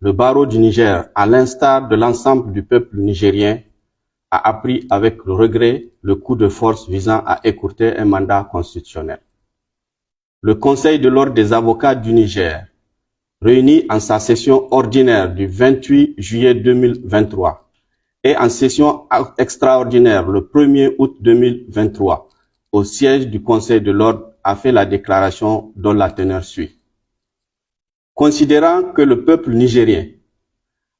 Le barreau du Niger, à l'instar de l'ensemble du peuple nigérien, a appris avec regret le coup de force visant à écourter un mandat constitutionnel. Le Conseil de l'ordre des avocats du Niger, réuni en sa session ordinaire du 28 juillet 2023 et en session extraordinaire le 1er août 2023 au siège du Conseil de l'ordre, a fait la déclaration dont la teneur suit. Considérant que le peuple nigérien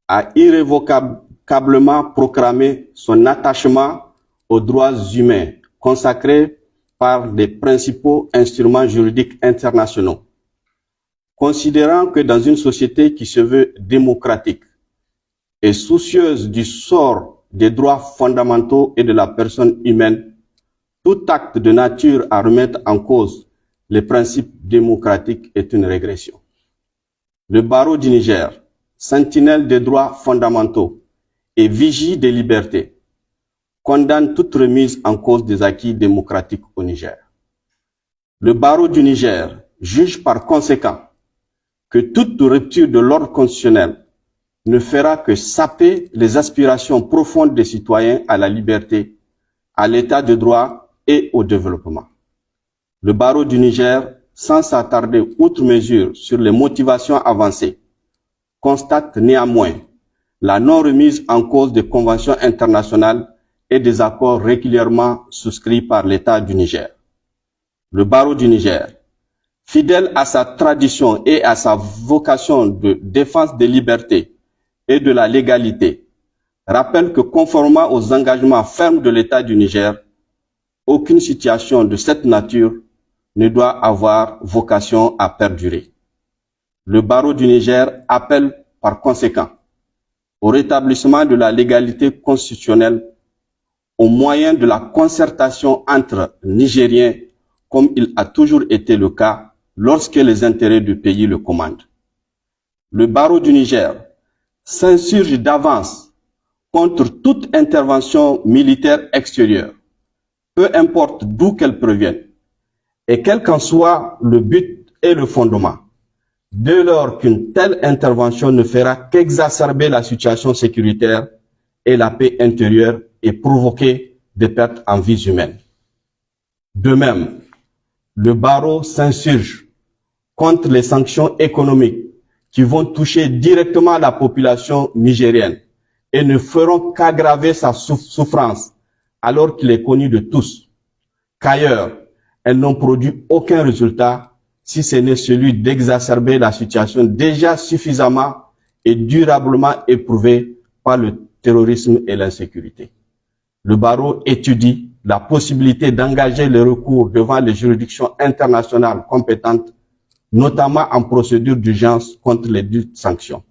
a irrévocablement proclamé son attachement aux droits humains consacrés par les principaux instruments juridiques internationaux, considérant que dans une société qui se veut démocratique et soucieuse du sort des droits fondamentaux et de la personne humaine, tout acte de nature à remettre en cause les principes démocratiques est une régression. Le barreau du Niger, sentinelle des droits fondamentaux et vigie des libertés, condamne toute remise en cause des acquis démocratiques au Niger. Le barreau du Niger juge par conséquent que toute rupture de l'ordre constitutionnel ne fera que saper les aspirations profondes des citoyens à la liberté, à l'état de droit et au développement. Le barreau du Niger, sans s'attarder outre mesure sur les motivations avancées, constate néanmoins la non-remise en cause des conventions internationales et des accords régulièrement souscrits par l'État du Niger. Le barreau du Niger, fidèle à sa tradition et à sa vocation de défense des libertés et de la légalité, rappelle que conformément aux engagements fermes de l'État du Niger, aucune situation de cette nature ne doit avoir vocation à perdurer. Le barreau du Niger appelle par conséquent au rétablissement de la légalité constitutionnelle au moyen de la concertation entre Nigériens, comme il a toujours été le cas lorsque les intérêts du pays le commandent. Le barreau du Niger s'insurge d'avance contre toute intervention militaire extérieure, peu importe d'où qu'elle provienne, et quel qu'en soit le but et le fondement, dès lors qu'une telle intervention ne fera qu'exacerber la situation sécuritaire et la paix intérieure et provoquer des pertes en vies humaines. De même, le barreau s'insurge contre les sanctions économiques qui vont toucher directement la population nigérienne et ne feront qu'aggraver sa souffrance alors qu'il est connu de tous qu'ailleurs, elles n'ont produit aucun résultat si ce n'est celui d'exacerber la situation déjà suffisamment et durablement éprouvée par le terrorisme et l'insécurité. Le barreau étudie la possibilité d'engager le recours devant les juridictions internationales compétentes, notamment en procédure d'urgence contre les dites sanctions.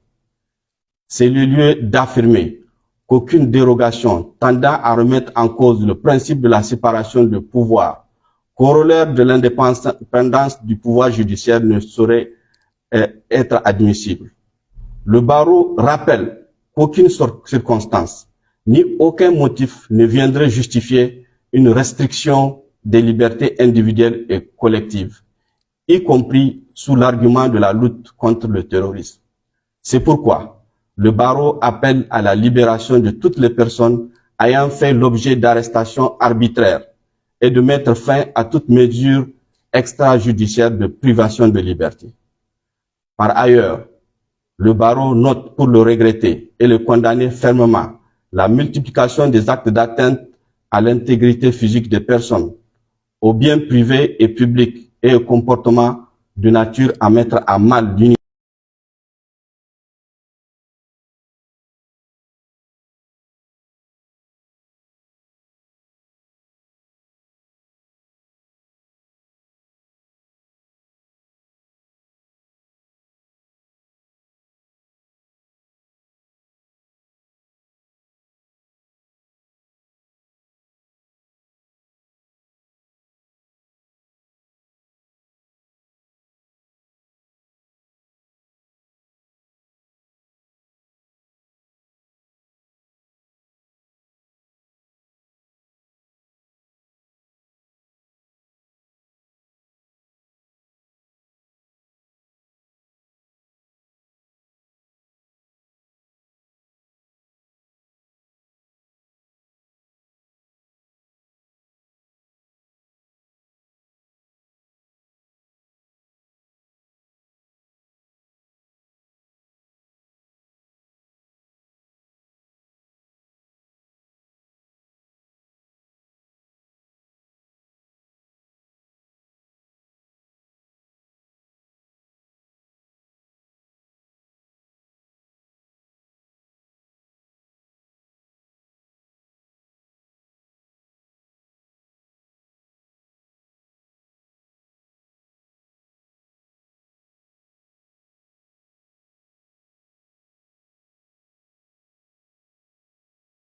C'est le lieu d'affirmer qu'aucune dérogation tendant à remettre en cause le principe de la séparation de pouvoir, corollaire de l'indépendance du pouvoir judiciaire, ne saurait être admissible. Le barreau rappelle qu'aucune circonstance ni aucun motif ne viendrait justifier une restriction des libertés individuelles et collectives, y compris sous l'argument de la lutte contre le terrorisme. C'est pourquoi le barreau appelle à la libération de toutes les personnes ayant fait l'objet d'arrestations arbitraires et de mettre fin à toute mesure extrajudiciaire de privation de liberté. Par ailleurs, le barreau note pour le regretter et le condamner fermement la multiplication des actes d'atteinte à l'intégrité physique des personnes, aux biens privés et publics et aux comportements de nature à mettre à mal l'unité